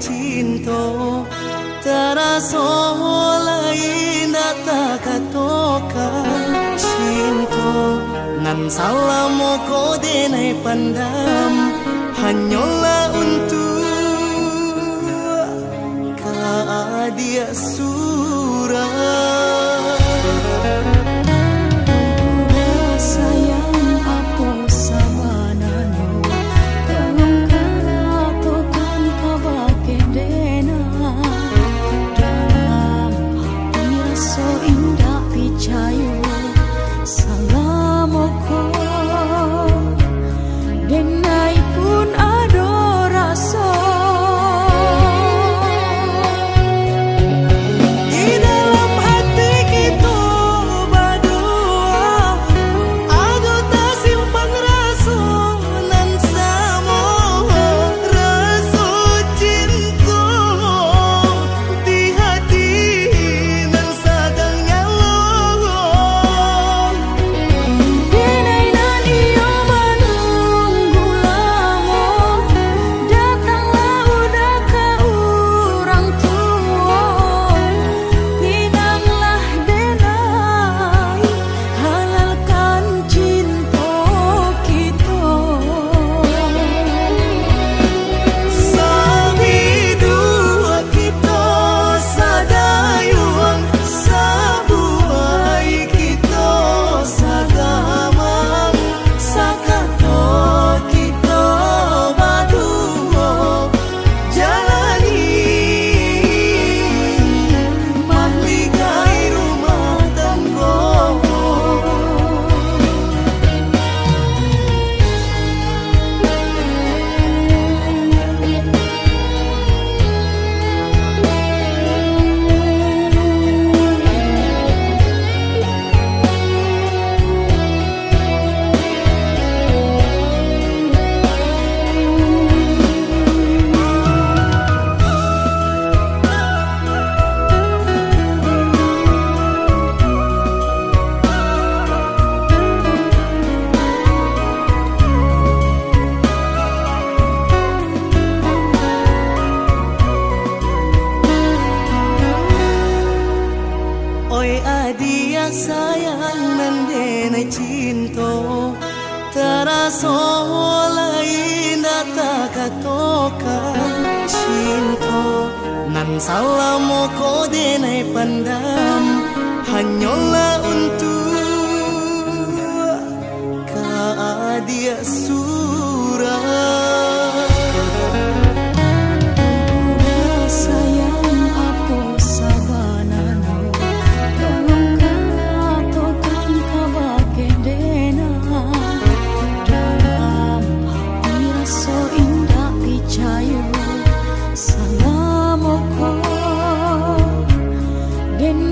cinta teraso lain data katoka cinta nan salamo ko denai pandam hanyola untuk dia surah. Dia sayang mendenai cinta teraso lain data katoka cinta nan salamo ko denai pandam hanyola untuk dia surah. Then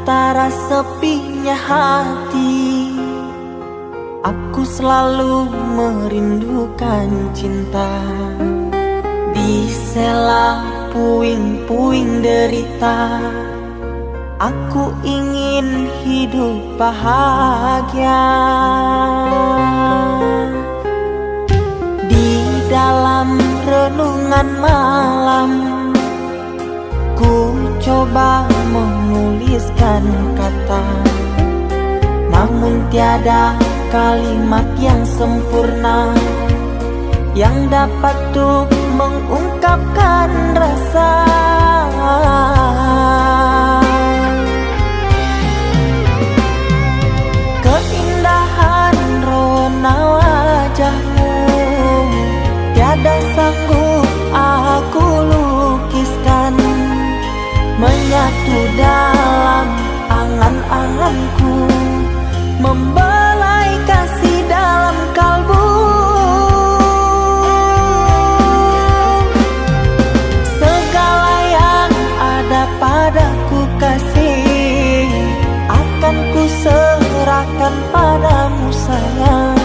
antara sepinya hati, aku selalu merindukan cinta. Di sela puing-puing derita, aku ingin hidup bahagia. Di dalam renungan malam, ku coba menuliskan kata, namun tiada kalimat yang sempurna yang dapat untuk mengungkapkan rasa. Keindahan rona wajahmu tiada sanggup aku lukiskan, menyatu dalam angan-anganku, membelai kasih dalam kalbu. Segala yang ada padaku kasih, akan ku serahkan padamu sayang.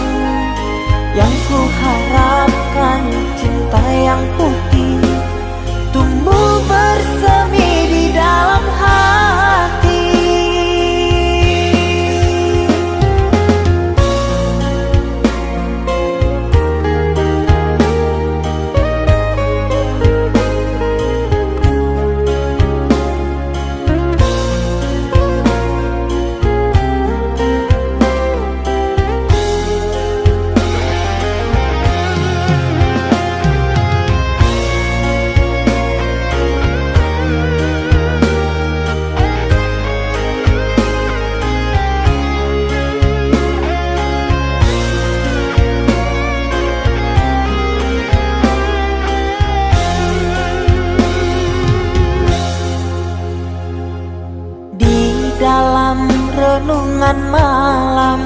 Yang ku harapkan cinta yang putih tumbuh bersemi di dalam hati. Dalam renungan malam,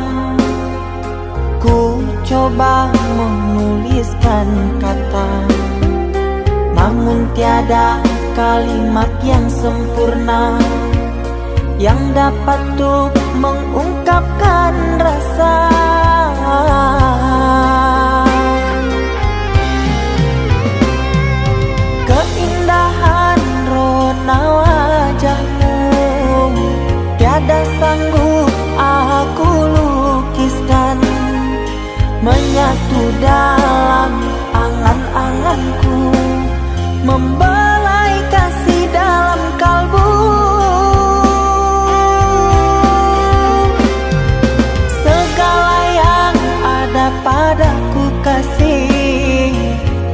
ku coba menuliskan kata, namun tiada kalimat yang sempurna yang dapat untuk mengungkapkan rasa. Keindahan rona wajahmu tiada sanggup aku lukiskan, menyatu dalam angan-anganku, membelai kasih dalam kalbu. Segala yang ada padaku kasih,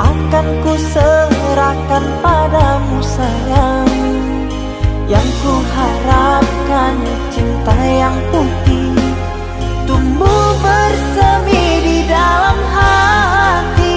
akan ku serahkan padamu sayang. Yang ku harapkan cinta yang putih tumbuh bersemi di dalam hati.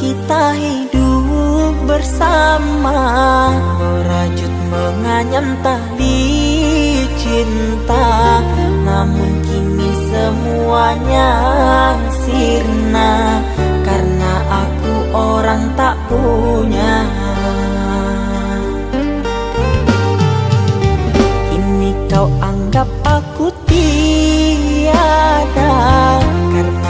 Kita hidup bersama, merajut menganyam tali cinta, namun kini semuanya sirna karena aku orang tak punya. Kini kau anggap aku tiada karena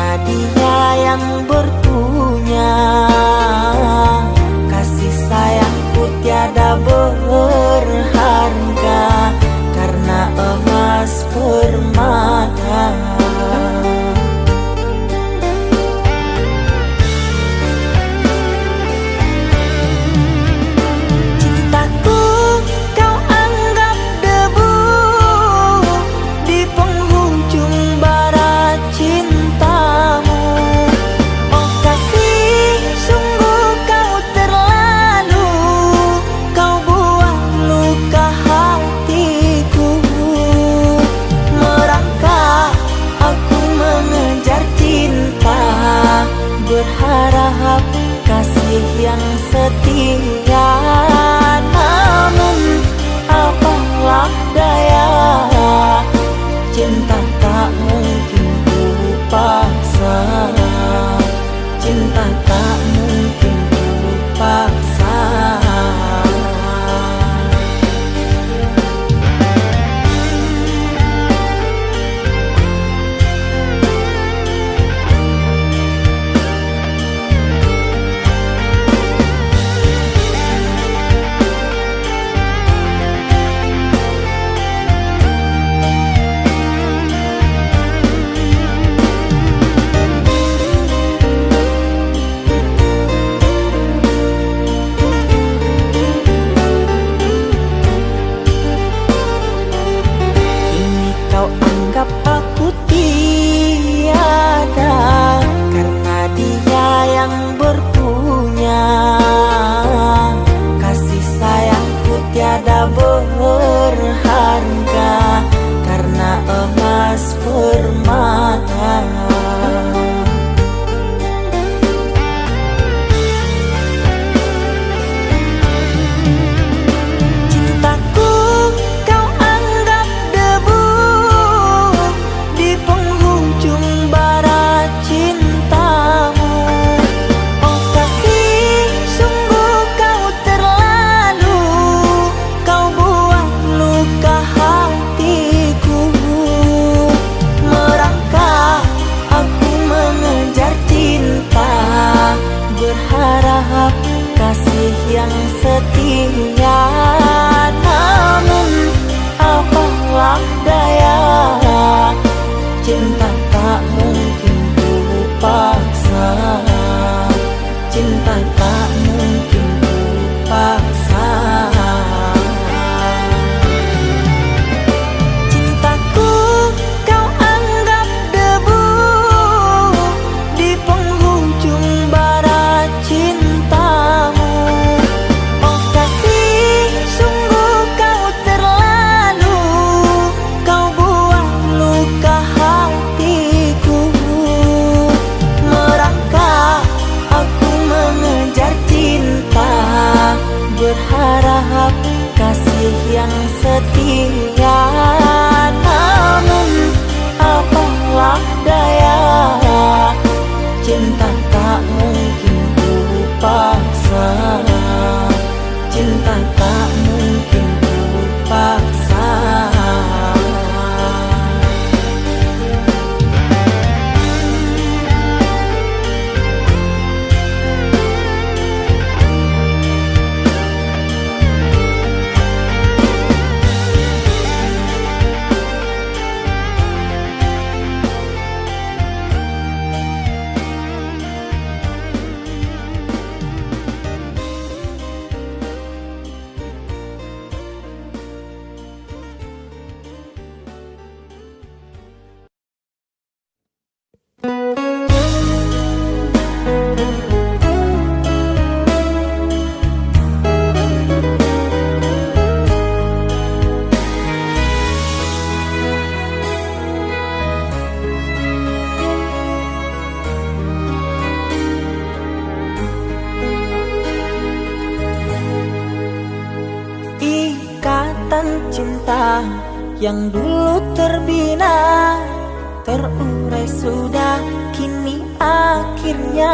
cinta tak mungkin ku paksa. Berharga karena emas permata. Cintaku kau anggap debu di penghujung bara cintamu. Oh kasih, sungguh kau terlalu, kau buat luka hatiku. Merangkak aku mengejar cinta, berharap kasih yang setia. Namun apalah daya, cinta tak mungkin ku paksa. Cinta tak mungkin ku paksa. Cintaku kau anggap debu di penghujung bara cintamu. Oh kasih, sungguh kau terlalu, kau buat luka hatiku. Merangkak aku mengejar cinta, berharap kasih yang setia. Namun apalah daya, cinta tak mungkin ku paksa. Cinta tak mungkin ku paksa. Ikatan cinta yang dulu terbina, terurai sudah kini akhirnya.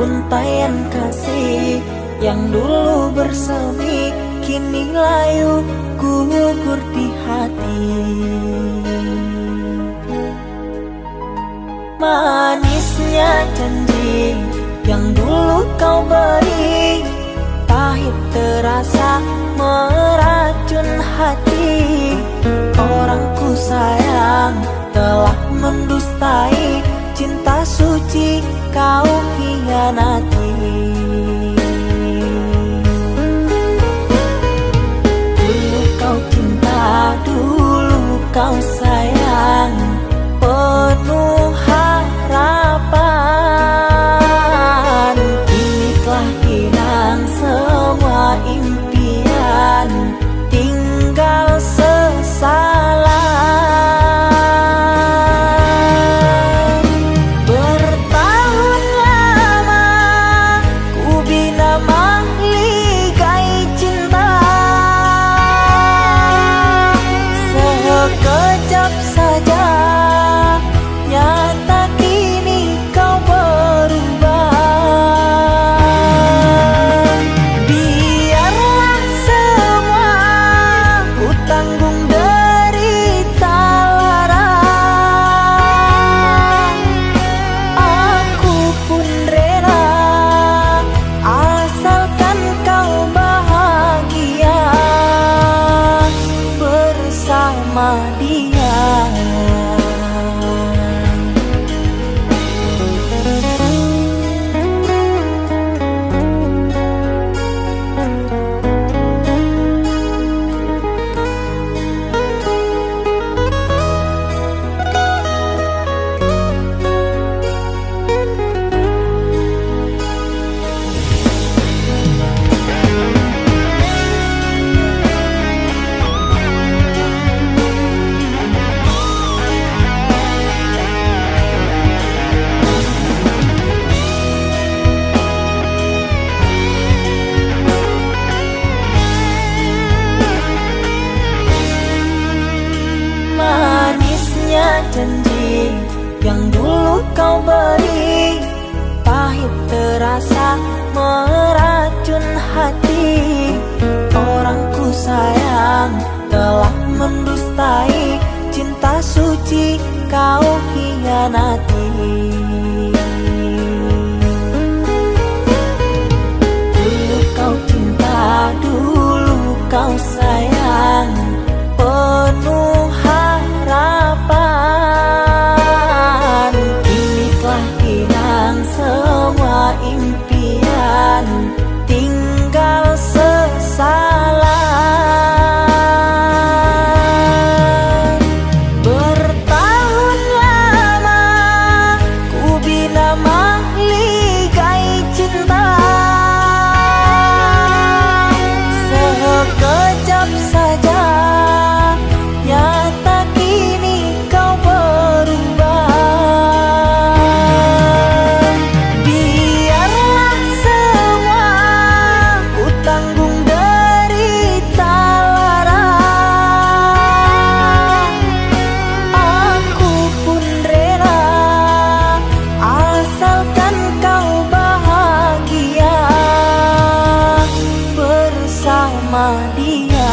Untaian kasih yang dulu bersemi, kini layu gugur di hati. Manisnya janji yang dulu kau beri, pahit terasa meracun hati. Orang ku sayang telah mendustai, cinta suci kau hianati. Dulu kau cinta, dulu kau sayang, penuh harapan. Kini telah hilang semua impian, tinggal sesalan. Bertahun lama ku bina mahligai cinta, sekejap kau beri, pahit terasa meracun hati. Orang ku sayang telah mendustai, cinta suci kau hianati. Dulu kau cinta, dulu kau sayang, penuh harapan. Kini telah hilang semua impian, tinggal sesalan. Bertahun lama ku bina mahligai cinta, sekejap saja nyata kini kau berubah. Biarlah semua ku tanggung derita lara, aku pun rela asalkan kau bahagia bersama dia.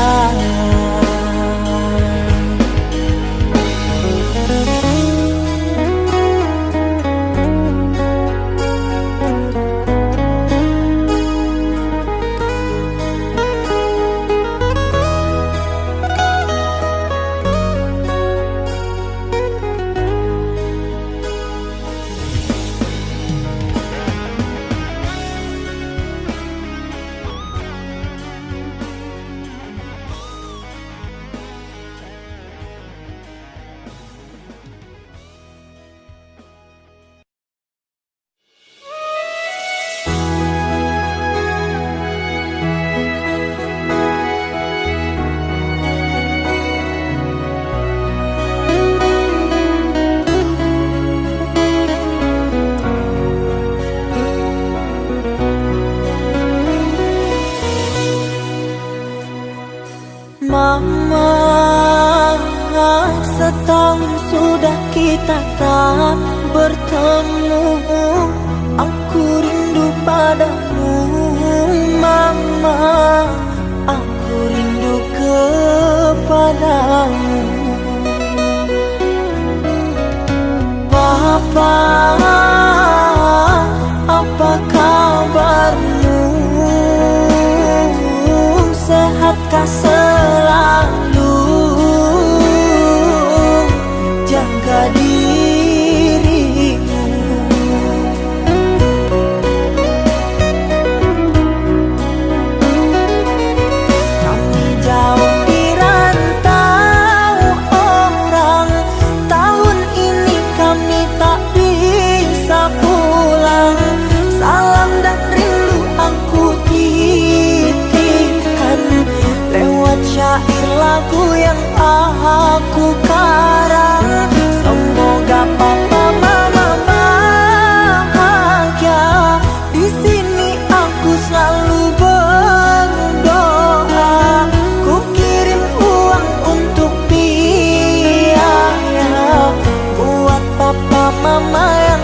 Mama, setahun sudah kita tak bertemu. Aku rindu padamu, Mama. Aku rindu kepadamu. Papa, apa kabarmu? Sehatkah selalu? Jaga dirimu. Kami jauh di rantau orang, tahun ini kami tak bisa pulang. Salam dan rindu aku titipkan lewat syair lagu yang aku karang. Semoga papa mama bahagia. Di sini aku selalu berdoa. Ku kirim uang untuk biaya buat papa mama yang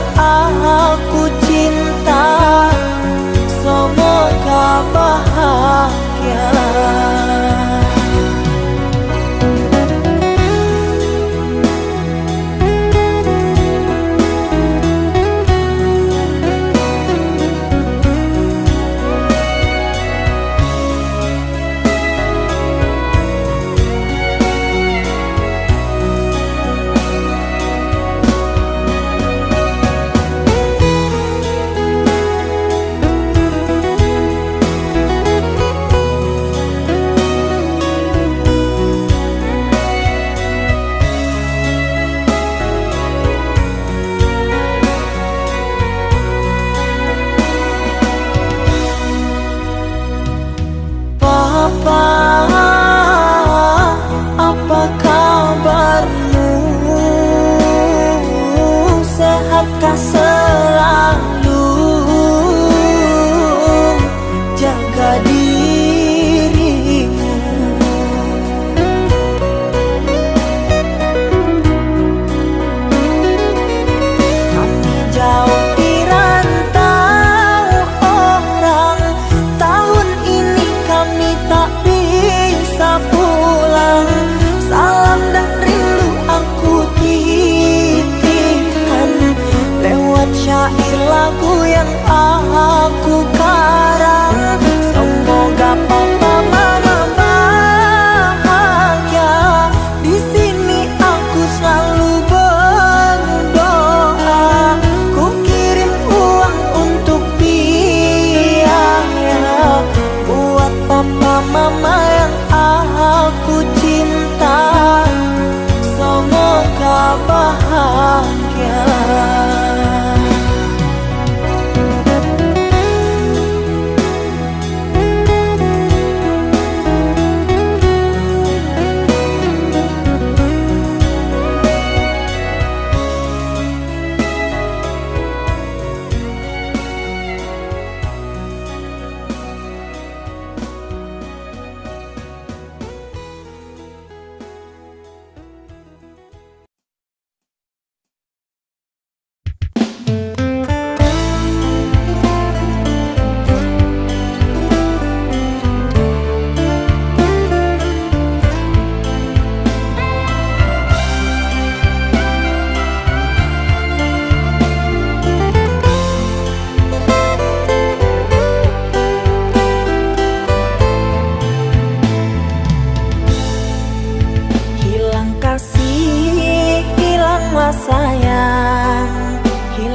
aku cinta. Semoga bahagia. Apa kabarmu? Sehatkah selalu? Jaga dirimu. Kami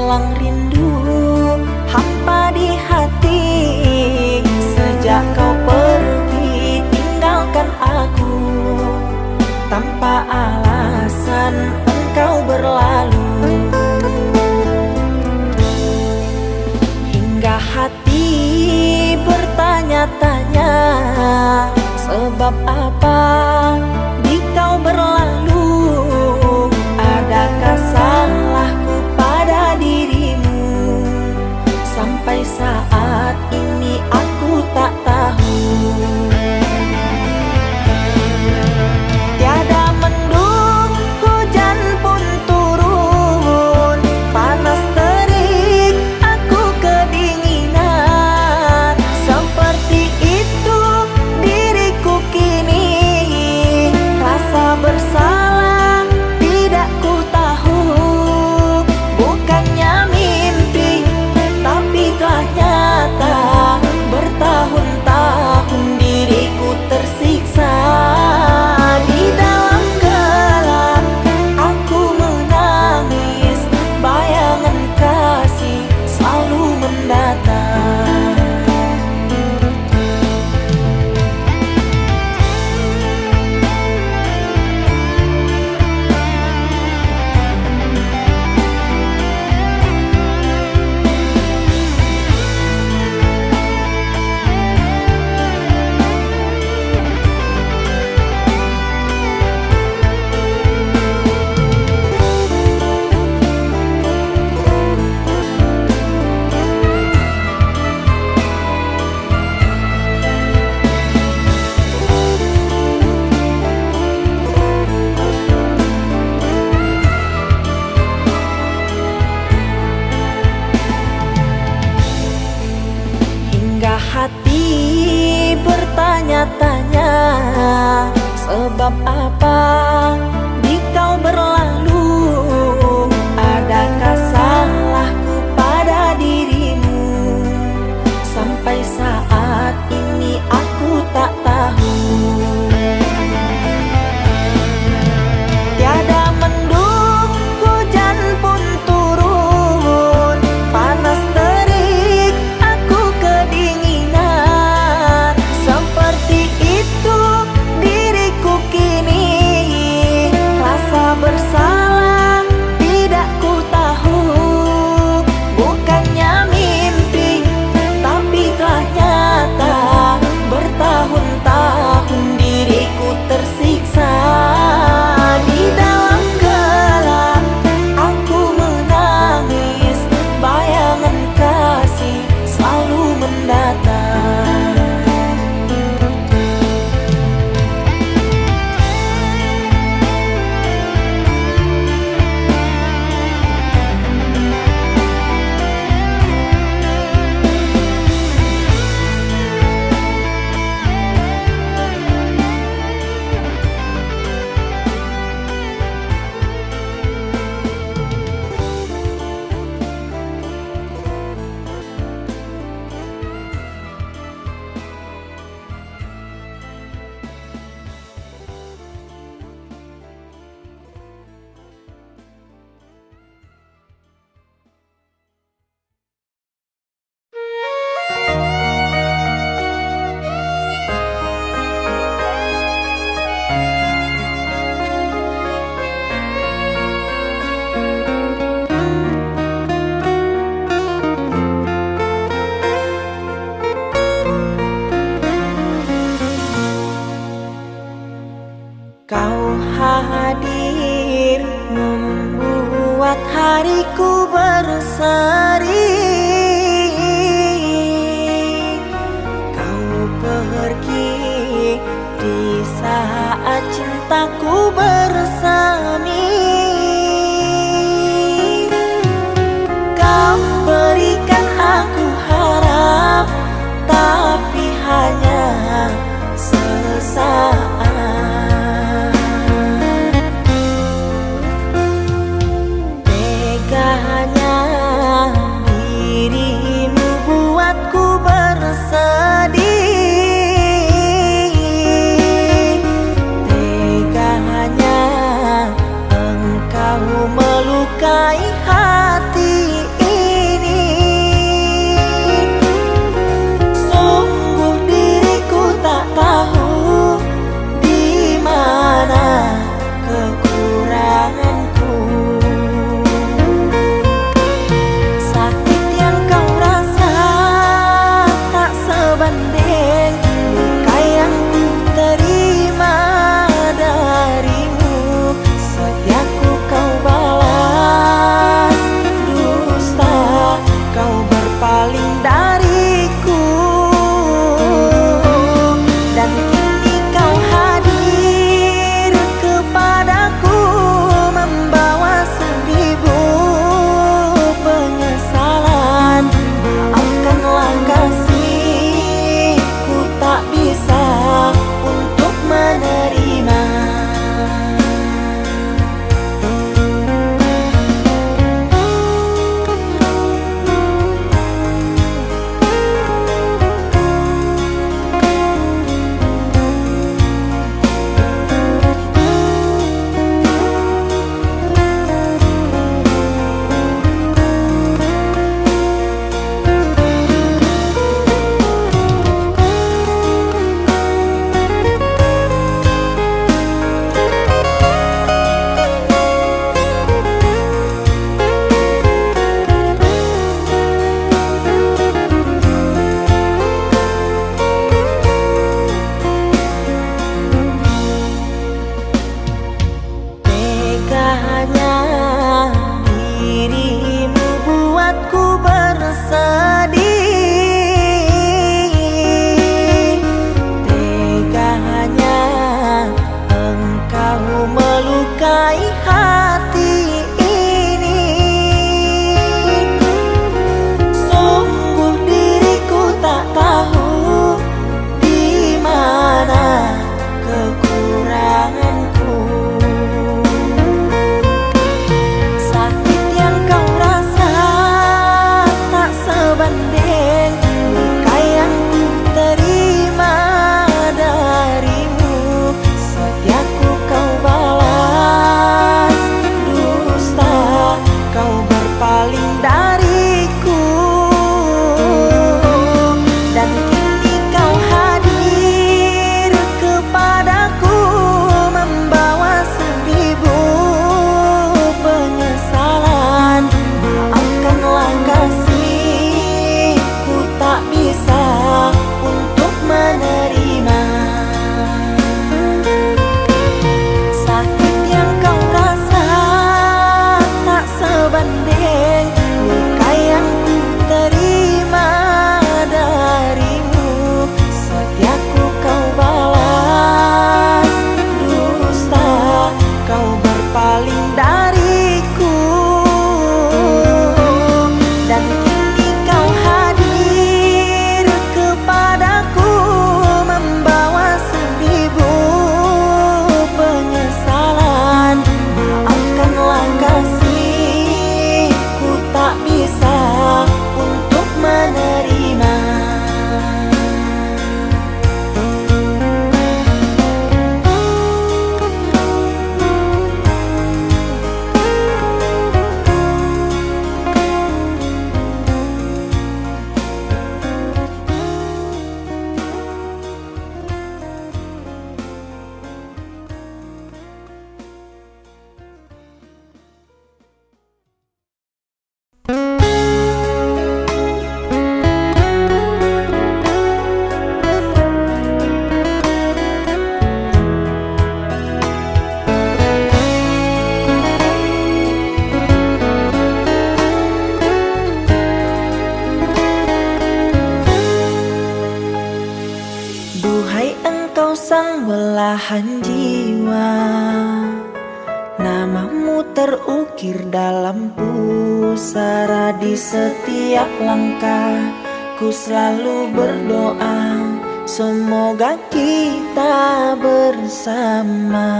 hilang rindu, hampa di hati. Sejak kau pergi tinggalkan aku, tanpa alasan engkau berlalu. Hingga hati bertanya-tanya, sebab apa di kau berlalu? Adakah salahku pada dirimu? Sampai saat ini aku tak tahu. Tiada mendung, hujan pun turun, panas terik, aku kedinginan. Seperti itu diriku kini, rasa bersalah tidak ku tahu. Bukannya mimpi, tapi telah nyata. Bertahun-tahun diriku tersiksa. Di dalam gelap aku menangis, bayangan kasih selalu mendatang. Hingga hati bertanya-tanya, sebab apa di kau berlalu? Adakah salahku pada dirimu? Sampai saat ini aku tak tahu. Tiada mendung, hujan pun turun, panas terik, aku kedinginan. Seperti itu diriku kini, rasa bersalah tidak ku tahu. Bukannya mimpi, tapi telah nyata. Bertahun-tahun diriku tersiksa. Di dalam gelap aku menangis, bayangan kasih selalu mendatang. Kau hadir membuat hariku berseri. Kau pergi di saat cintaku bersemi. Kau berikan aku harap, tapi hanya sesaat. Teganya dirimu buatku bersedih. Teganya engkau melukai hati belahan jiwa. Namamu terukir dalam pusara di setiap langkah. Ku selalu berdoa, semoga kita bersama.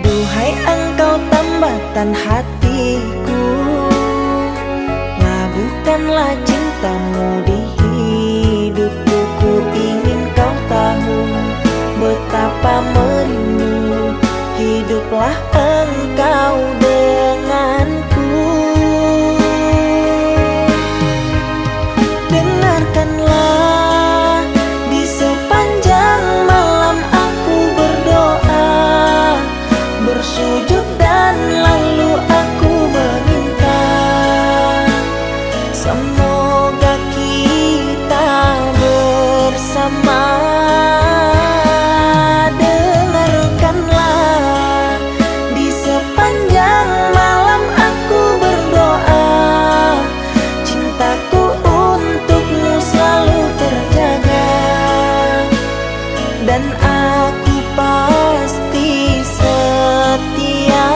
Duhai engkau tambatan hatiku, labuhkanlah cintamu di hidupku. Ku ingin kau tahu betapa merindu, hiduplah engkau denganku. Dengarkanlah, di sepanjang malam aku berdoa, bersujud dan lalu aku meminta, semoga kita bersama. Dengarkanlah, di sepanjang malam aku berdoa, cintaku untukmu selalu terjaga, dan aku pasti setia.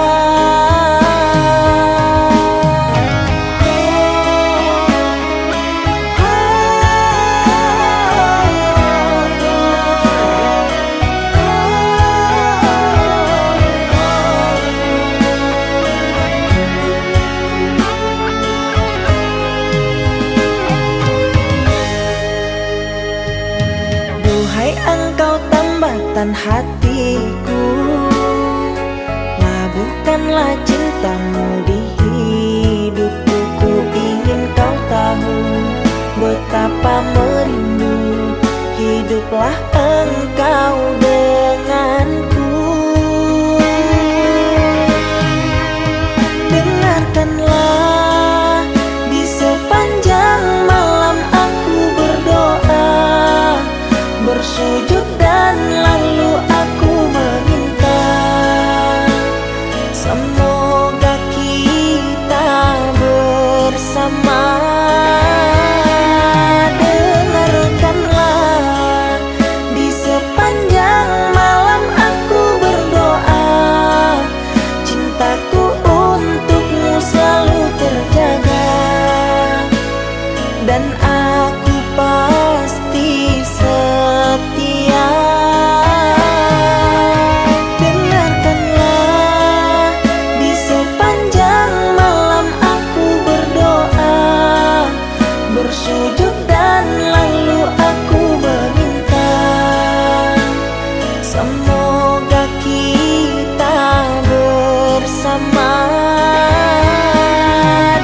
Duhai engkau tambatan hatiku, labuhkanlah cintamu di hidupku. Ku ingin kau tahu betapa merindu, hiduplah engkau denganku. Dengarkanlah, di sepanjang malam aku berdoa, bersujud dan lalu aku meminta, semoga kita bersama. Dengarkanlah, di sepanjang malam aku berdoa, cintaku untukmu selalu terjaga, dan aku pasti setia. Dengarkanlah, di sepanjang malam aku berdoa, bersujud dan lalu aku meminta, semoga kita bersama.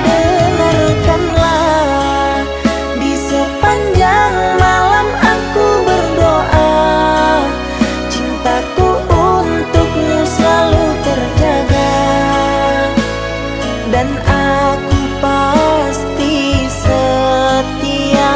Dengarkanlah, di sepanjang malam aku berdoa, cintaku untukmu selalu terjaga, dan aku pasti setia.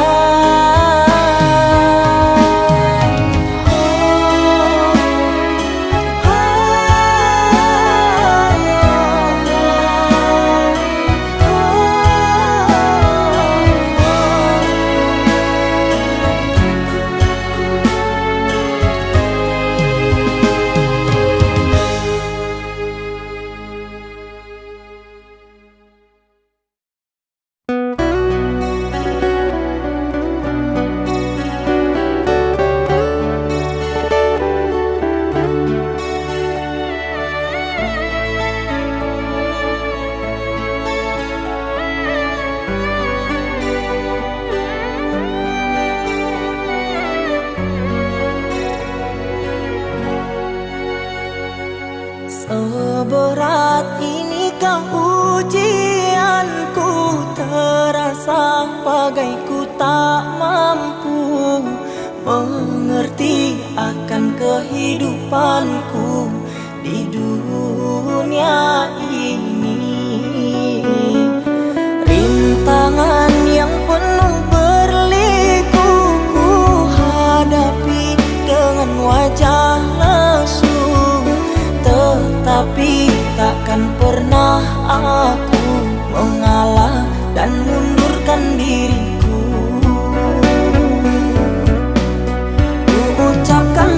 Seberat inikah ujianku, terasa bagai ku tak mampu mengerti akan kehidupanku di dunia ini. Rintangan yang penuh berliku ku hadapi dengan wajah lesu, tetapi takkan pernah aku mengalah dan mundurkan diriku. Ku ucapkan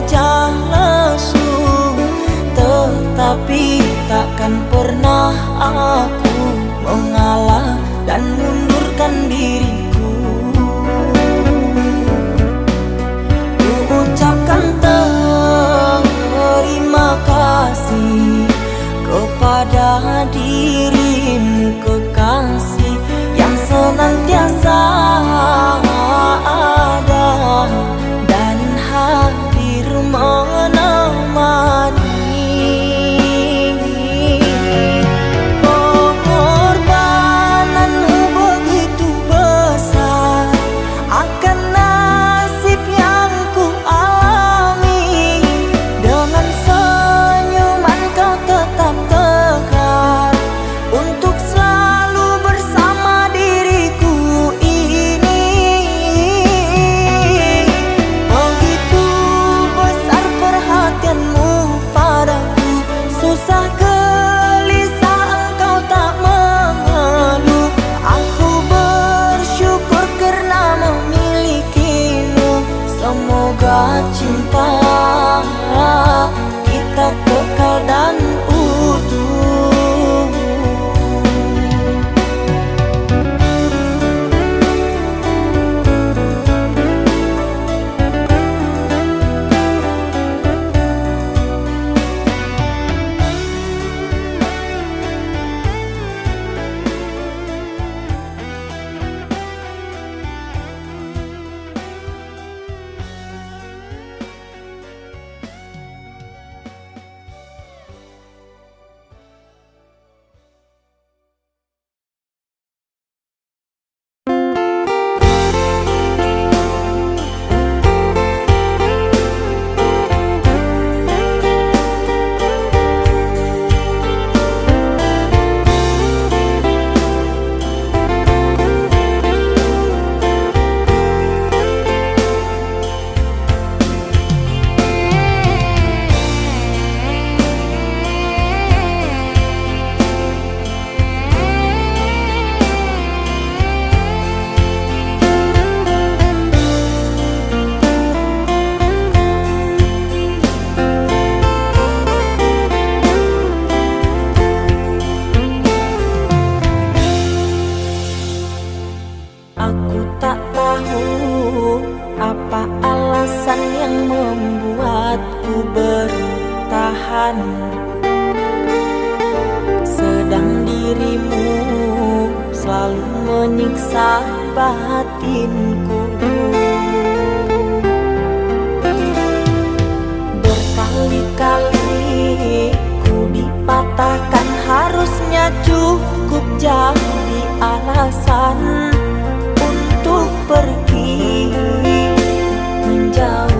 wajah lesu, tetapi takkan pernah aku mengalah dan mundurkan diriku. Ku ucapkan terima kasih kepada dirimu kekasih yang senantiasa ada dan hadir menemani. Pengorbananmu begitu besar akan nasib yang ku alami. Dengan senyuman kau tetap tegar untuk selalu bersama diriku ini. Begitu besar perhatianmu padaku, susah gelisah engkau tak mengeluh. Aku bersyukur karena memilikimu. Semoga cinta kita kekal dan utuh. Aku tak tahu apa alasan yang membuatku bertahan, sedang dirimu selalu menyiksa batinku. Berkali-kali ku dipatahkan, harusnya cukup jadi alasan untuk pergi menjauh